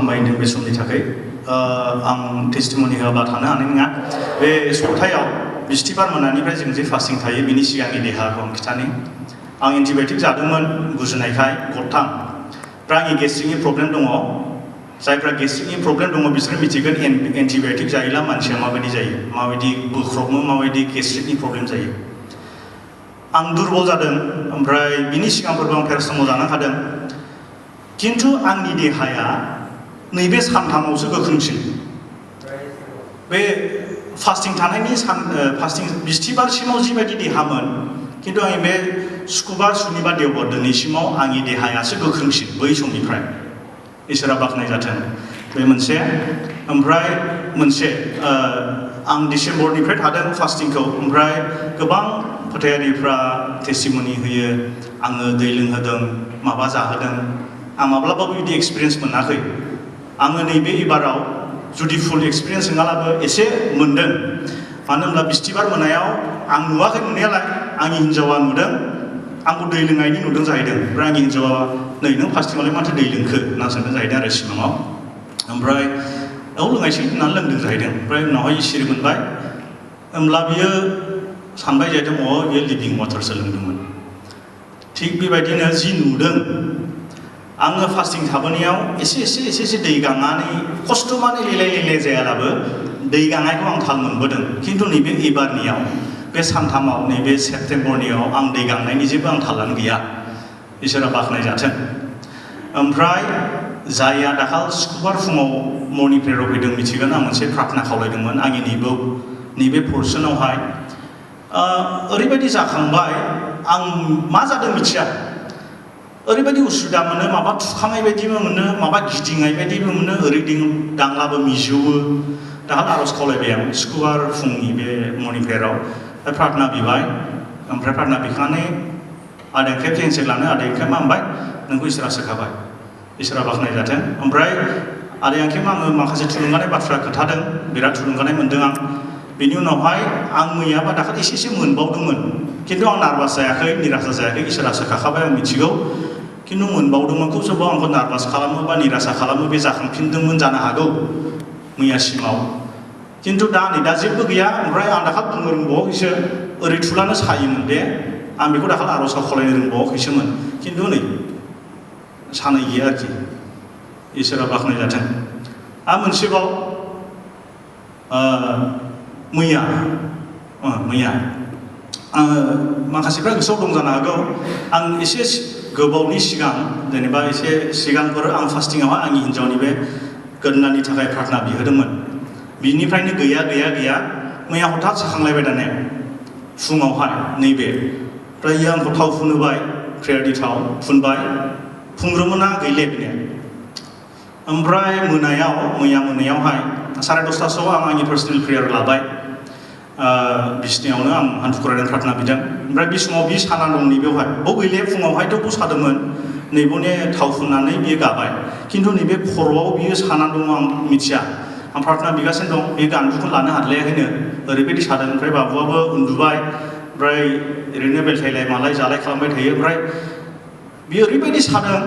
हामबाय होनदों बे समनि थाखाय आं टेस्टिमनि होआब्ला थानो हानाय नङा बे सप्तायाव बिस्तिबार मोनानिफ्राय जों जे फास्टिं थायो बिनि सिगांनि देहाखौ आं खिथानि आं एन्टिबायटिक जादोंमोन गुजुनायखाय गरथाम ओमफ्राय आंनि गेस्ट्रिकनि प्रब्लेम दङ जायफ्रा गेस्ट्रिकनि प्रब्लेम दङ बिसोर मिथिगोन एन्टिबायटिक जायोब्ला मानसिया माबायदि जायो माबायदि बोख्रबो माबायदि गेस्ट्रिकनि प्रब्लेम जायो आं दुरबल जादों ओमफ्राय बिनि सिगांफोरबो आं पेरासिटामल जानो हादों किन्तु आंनि देहाया नैबे सानथामावसो गोख्रोंसिन बे फास्टिं थानायनि फास्टिं बिस्तिबारसिमाव जिबायदि देहामोन किन्तु आंनि बे सुक्रुबार सुनिबार देवबार दिनैसिमाव आंनि देहायासो गोख्रोंसिन बै समनिफ्राय इसोरा बाख्नाय जाथों बे मोनसे ओमफ्राय मोनसे आं डिसेम्बरनिफ्राय थादों फास्टिंखौ ओमफ्राय गोबां फोथायारिफ्रा टेस्टिमनि होयो आङो दै लोंहोदों माबा जाहोदों आं माब्लाबाबो बिदि एक्सपिरियेन्स मोनाखै आङो नैबे एबाराव जुदि फुल एक्सपिरियेन्स नङाब्लाबो एसे मोनदों मानो होनब्ला बिस्तिबार मोनायाव आं नुवाखै नुनायालाय आंनि हिन्जावा नुदों आंखौ दै लोंनायनि नुदों जाहैदों ओमफ्राय आंनि हिन्जावा नै नों फास्टिङावलाय माथो दै लोंखो होनना सोंदों जाहैदों आरो सिमाङाव ओमफ्राय औ लोंनायसै होननानै लोंदों जाहैदों ओमफ्राय उनावहाय सिरि मोनबाय होमब्ला बियो सानबाय जाहैदों बियो लिभिं वाटारसो लोंदोंमोन थिग बेबायदिनो जि नुदों आङो फास्टिं थाबोनायाव एसे दै गांनानै खस्थ' माने लेलाय जायालाबो दै गांनायखौ आं थाल मोनबोदों किन्तु नैबे एबारनियाव बे सानथामाव नैबे सेप्तेम्बरनियाव आं दै गांनायनि जेबो आंखालानो गैया इसोरा बाख्नाय जाथों ओमफ्राय जायआ दाखाल सुक्रुबार फुङाव मर्निं प्रेयाराव फैदों मिथिगोन आं मोनसे प्रार्थना खावलायदोंमोन आंनि नैबे पर्सनावहाय ओरैबायदि जाखांबाय आं मा जादों मिथिया ओरैबायदि उसुबिदा मोनो माबा थुखांनाय बायदिबो मोनो माबा गिदिंनाय बायदिबो मोनो ओरै दांलाबो मिजौवो दाखाल आर'ज खावलायबाय आं सुक्रुबार फुंनि बे मर्निं प्रेयाराव प्रार्थना बिबाय ओमफ्राय प्रार्थना बिखांनानै आधा खेब जेनसेक लानो आधा खेब मा होनबाय नोंखौ इसोरा सोखाबाय इसोरा बाख्नाय जाथों ओमफ्राय आधा खेब आङो माखासे थुलुंगानाय बाथ्रा खोन्थादों बिराद थुलुंगानाय मोनदों आं बेनि उनावहाय आं मैयाबा दाखाल एसे मोनबावदोंमोन किन्तु आं नार्भास जायाखै निरासा जायाखै इसोरा सोखाखाबाय आं मिथिगौ किन्तु मोनबावदोंमोनखौ सोरबा आंखौ नार्भास खालामो बा निरासा खालामो बे जाखांफिनदोंमोन जानो हागौ मैयासिमाव किन्तु दा जेबो गैया ओमफ्राय आं दाखाल बुंनो रोंबावाखैसो ओरै थुलानो सायोमोन दे आं बेखौ दाखाल आर'जआव खावलायनो रोंबावाखैसोमोन किन्तु नै सानाय गैया आरोखि इसोरा बाख्नाय जाथों आरो मोनसेबाव मैया माखासेफ्रा गोसोआव दं जानो हागौ आं एसे गोबावनि सिगां जेनेबा एसे सिगांफोर आं फास्टिङावहाय आंनि हिन्जावनि बे गोदोनानि थाखाय प्रार्थना बिहोदोंमोन बिनिफ्रायनो गैया मैया हठात साखांलायबाय दाने फुङावहाय नैबे ओमफ्राय आंखौ थाव फुनहोबाय प्रेयारनि थाव फुनबाय फुंग्रोमोना गैले बेनो ओमफ्राय मैया मोनायावहाय 10:30सोआव आं आंनि पार्सनेल प्रेयार लाबाय बिसिनायावनो आं हान्थु खरायनानै प्रार्थना बिदों ओमफ्राय बे समाव बि साना दं नैबेयावहाय गैले फुङावहायथ' सादोंमोन नैबेनि थाव फुननानै बियो गाबाय किन्तु नैबे खर'आव बियो साना दङ आं मिथिया आं प्रार्थना बिगासिनो दं बे गान्दुखौ लानो हाद्लायाखैनो ओरैबायदि सादों ओमफ्राय बाबुआबो उन्दुबाय ओमफ्राय ओरैनो बेलथायलाय मालाय जालाय खालामबाय थायो ओमफ्राय बियो ओरैबायदि सादों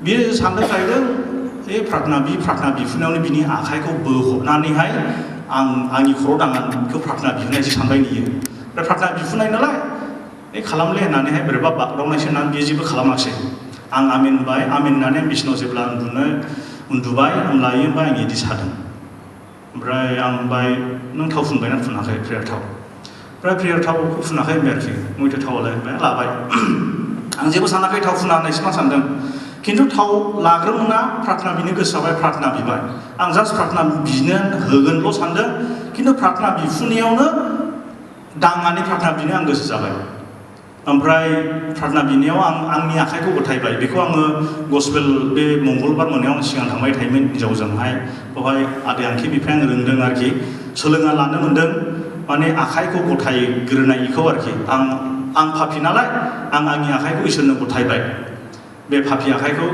बियो सानदों जाहैदों बे प्रार्थना बिफुनायावनो बिनि आखाइखौ बोहरनानैहाय आंनि खर' दांनानै बेखौ प्रार्थना बिफुनायसो सानबाय नुयो ओमफ्राय प्रार्थना बिफुनाय नालाय खालामले होननानैहाय बोरैबा बागदावनायसो होननानै बियो जेबो खालामाखिसै आं आमिन होनबाय आमिन होननानै बिसिनाव जेब्ला उन्दुबाय होमब्ला आं बिदि सादों ओमफ्राय आं होनबाय नों थाव फुनबायना फुनाखै प्रेयार थाव ओमफ्राय प्रेयार थावखौ फुनाखै होनबाय आरोखि मैथो थावालाय होनबाय लाबाय आं जेबो सानाखै थाव फुना होननायसो मा सानदों किन्तु थाव लाग्रोमोना प्रार्थना बिनो गोसोआवहाय प्रार्थना बिबाय आं जास्ट प्रार्थना बिनो होगोनल' सानदों किन्तु प्रार्थना बिफुनायावनो दांनानै प्रार्थना बिनो आं गोसो जाबाय ओमफ्राय प्रार्थना बिनायाव आंनि आखाइखौ गथायबाय बेखौ आङो गस्पेल बे मंगलबार मोनायाव आं सिगां थांबाय थायोमोन हिन्जावजोंहाय बेवहाय आदै आंखिनिफ्राय आं रोंदों आरोखि सोलोंना लानो मोनदों माने आखाइखौ गथायग्रोनायखौ आरोखि आं पापि नालाय आं आंनि आखाइखौ इसोरनो गथायबाय बे पापि आखाइखौ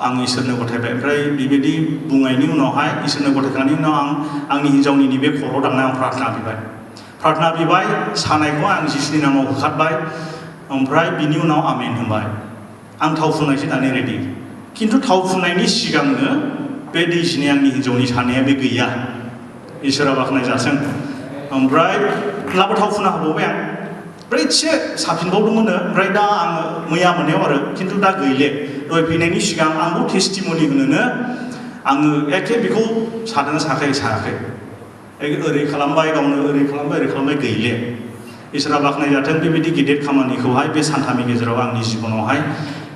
आं इसोरनो गथायबाय ओमफ्राय बेबायदि बुंनायनि उनावहाय इसोरनो गथायखांनायनि उनाव आंनि हिन्जावनि नैबे खर' दांनायाव आं प्रार्थना बिबाय सानायखौ आं जिसुनि नामाव होखारबाय ओमफ्राय बिनि उनाव आमेन होनबाय आं थाव फुननायसो दानि रेडि किन्तु थाव फुननायनि सिगांनो बे दैजिनि आंनि हिन्जावनि साननाया बे गैया इसोरा बाख्नायजाथों ओमफ्राय लाबो थाव फुना होबावबाय आं ओमफ्राय एसे साफिनबावदोंमोन ओमफ्राय दा आङो मैया मोनायाव आरो खिन्थु दा गैले दहाय फैनायनि सिगां आंबो टेस्टिमनि होनोनो आङो एखे बेखौ सादोंना सानाखै ओरै खालामबाय गावनो ओरै खालामबाय गैले इसोरा बाख्नायजाथों बेबायदि गिदिर खामानिखौहाय बे सानथामनि गेजेराव आंनि जिबनावहाय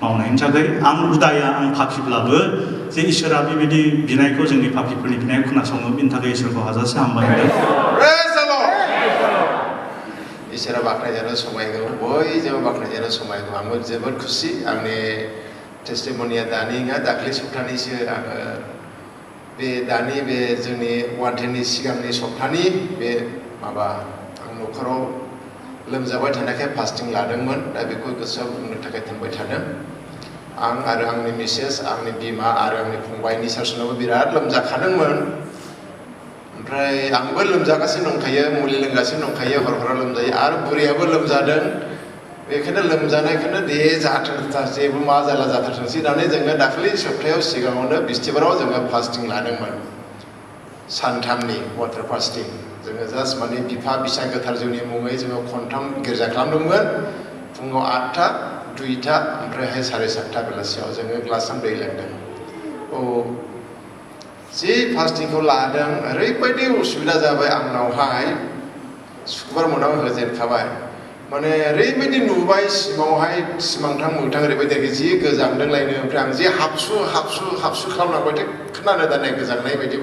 मावनायनि थाखाय आं उदाया आं फाखिब्लाबो जे इसोरा बेबायदि बिनायखौ जोंनि पापिफोरनि बिनायखौ खोनासङो बिनि थाखाय इसोरखौ हाजासे हामबाय होनदों इसोरा बाख्नायजानो समायगौ बयजोंबो बाख्नायजानो समायगौ आंबो जोबोद खुसि आंनि टेस्टिमनिया दानि नङा दाख्लै सप्तानैसो आङो बे दानि बे जोंनि 110नि सिगांनि सप्तानि बे माबा आं न'खराव लोमजाबाय थानायखाय फास्टिं लादोंमोन दा बेखौ गोसोआव बुंनो थाखाय दोनबाय थादों आं आरो आंनि मिसेस आंनि बिमा आरो आंनि फंबायनि सारसनावबो बिराद लोमजाखादोंमोन ओमफ्राय आंबो लोमजागासिनो दंखायो मुलि लोंगासिनो दंखायो हर लोमजायो आरो बुरैयाबो लोमजादों बेखायनो लोमजानायखौनो दे जाथों जेबो मा जाला जाथोंसै होननानै जोङो दाखालि सप्तायाव सिगाङावनो बिस्तिबाराव जोङो फास्टिं लादोंमोन सानथामनि वाटार फास्टिं जोङो जास्ट माने बिफा बिसा गोथार जिउनि मुङै जोङो खनथाम गिर्जा खालामदोंमोन फुङाव 8टा 2टा ओमफ्रायहाय 7:30 बेलासियाव जोङो ग्लासथाम दै लोंदों जि फास्टिंखौ लादों ओरैबायदि उसुबिदा जाबाय आंनावहाय सुक्रुबार मोनाव होजेनखाबाय माने ओरैबायदि नुबाय सिमांथां मोगथां ओरैबायदि जि गोजांदोंलायनो ओमफ्राय आं जि हाबसु खालामनांबाय खोनानो दाने गोजांनाय बायदि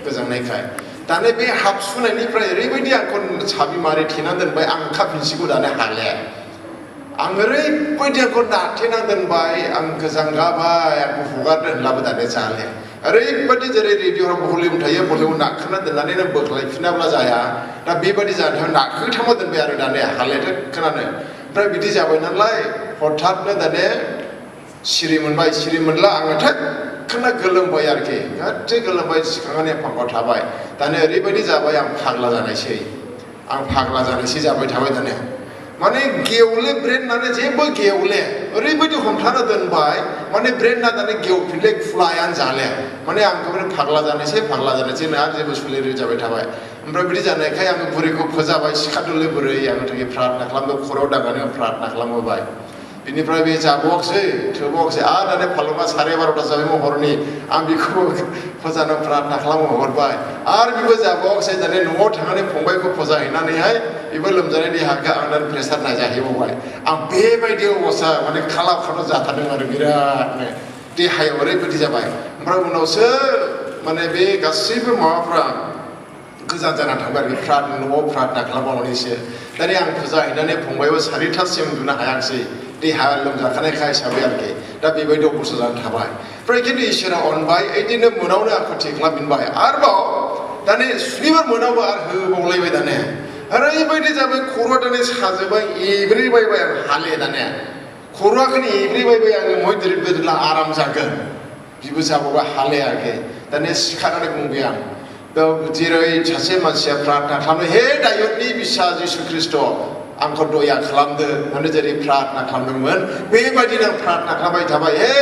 गोजांनायखाय दाने बे हाबसुनायनिफ्राय ओरैबायदि आंखौ साबि मारि थेना दोनबाय आं ओंखारफिनसिगौ दानो हाले आं ओरैबायदि आंखौ नाथेना दोनबाय आं गोजांगाबाय आंखौ हगारदो होनब्लाबो दाने जाले ओरैबायदि जेरै रेडिअ'आव भलिउम थायो भलिउम नारखोना दोननानै नों बोख्लायफिनाब्ला जाया दा बेबायदि जानायाव नारखोथामा दोनबाय आरो दाने हालेथ खोनानो ओमफ्राय बिदि जाबाय नालाय हठाथनो दाने सिरि मोनला आङो थाखोना गोलोमबाय आरोखि गाज्रि गोलोमबाय सिखांनानै फांखाव थाबाय दाने ओरैबायदि जाबाय आं फाग्ला जानायसै जाबाय थाबाय दाने माने गेवले ब्रेन नाने जेबो गेवले ओरैबायदि हमथाना दोनबाय माने ब्रेन ना दाने गेवफिनले खुलायानो जाले माने आंखौ फाग्ला जानायसै ना जेबो सोलिरि जाबाय थाबाय ओमफ्राय बिदि जानायखाय आङो बुरैखौ फोजाबाय सिखादोले बुरै आङो थाखाय प्रार्थना खालामबाय खराव दांनानै प्रार्थना खालामबाय बिनिफ्राय बे जाबावाखसै थोबावाखसै आरो दाने फालुङा 12:30 जाबाय हरनि आं बेखौ फोजानो प्रार्थना खालामहरबाय आरो बेबो जाबावाखसै दाने न'आव थांनानै फंबायखौ फोजाहैनानैहाय बेबो लोमजानाय देहाखौ आं दाने प्रेसार नायजाहैबावबाय आं बेबायदि अबस्था माने खालाव जाथारदों आरो बिरादनो देहायाव ओरैबायदि जाबाय ओमफ्राय उनावसो माने बे गासैबो माबाफ्रा गोजान जाना थांबाय आरो न'आव प्रार्थना खालामबावनानैसो दाने आं फोजाहैनानै फंबायबो 4:30सिम उन्दुनो हायाखसै देहा लोमजाखानायखाय हिसाबै आरोखि दा बेबायदि अबस्था जानानै थाबाय ओमफ्राय खिन्थु इसोरा अनबाय बिदिनो मोनावनो आंखौ थि खालामफिनबाय आरोबाव दाने सुनिबार मोनावबो आरो होबावलायबाय दाने ओरैबायदि जाबाय खर'आ दाने साजोबबाय एब्रेबायबाय आं हाले दाने खर'आखौनो एब्रेबायबाय आङो mwdwmao आराम जागोन बिबो जाबावबाय हाले आरोखि दाने सिखारनानै बुंबाय आं जेरै सासे मानसिया प्रार्थना खालामो हे दायुदनि बिसा जिसु ख्रिस्ट' आंखौ दया खालामदो होननानै जेरै प्रार्थना खालामदोंमोन बेबायदिनो आं प्रार्थना खालामबाय थाबाय हे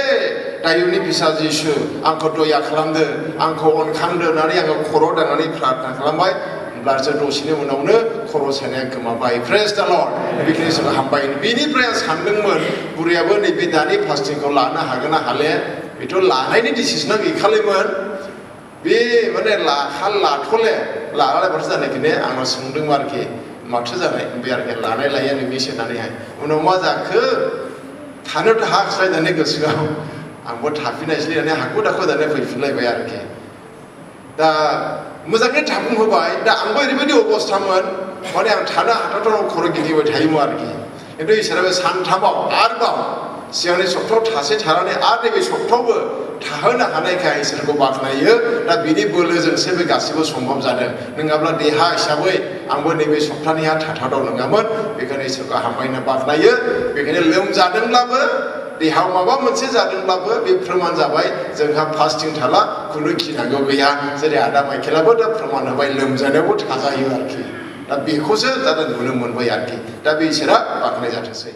दायुदनि बिसा जिसु आंखौ दया खालामदो आंखौ अनखांदो होननानै आङो खर' दांनानै प्रार्थना खालामबाय होमब्लासो दसेनि उनावनो खर' सानाया गोमाबाय प्रेज द लर्ड बेखिनि जोङो हामबाय बेनिफ्राय आं सानदोंमोन बुरैयाबो नैबे दानि फास्टिंखौ लानो हागोन ना हाले बेथ' लानायनि डिसिसना गैखालैमोन बे माने लाथ'ले लालायबासो जानायखायनो आंनाव सोंदोंमोन आरोखि माथो जानाय बे आरोखि लानाय लाया नोंनिसो होननानैहाय उनाव मा जाखो थानोथ' हाखसाय दाने गोसोआव आंबो थाफिनायसै दाने हाखु दाखु दाने फैफिनलायबाय आरोखि दा मोजाङै थाफुंहोबाय दा आंबो ओरैबायदि अबस्थामोन माने आं थानो हाथावथाव खर' गिदिंबाय थायोमोन आरोखि खिन्थु इसोरा बे सानथामाव आरोबाव सिगांनि सप्तायाव थासे थानानै आरो नैबे सप्तायावबो थाहोनो हानायखाय इसोरखौ बाख्नायो दा बिनि बोलोजोंसो बे गासैबो सम्भब जादों नङाब्ला देहा हिसाबै आंबो नैबे सप्तानिया थाथावदाव नङामोन बेखायनो इसोरखौ हामबायनो बाख्नायो बेखायनो लोमजादोंब्लाबो देहायाव माबा मोनसे जादोंब्लाबो बे प्रमान जाबाय जोंहा फास्टिं थाला खुनु गिनांगौ गैया जेरै आदा माइकेलाबो दा प्रमान होबाय लोमजानायावबो थाजायो आरोखि दा बेखौसो दा नुनो मोनबाय आरोखि दा बे इसोरा बाख्नाय जाथोंसै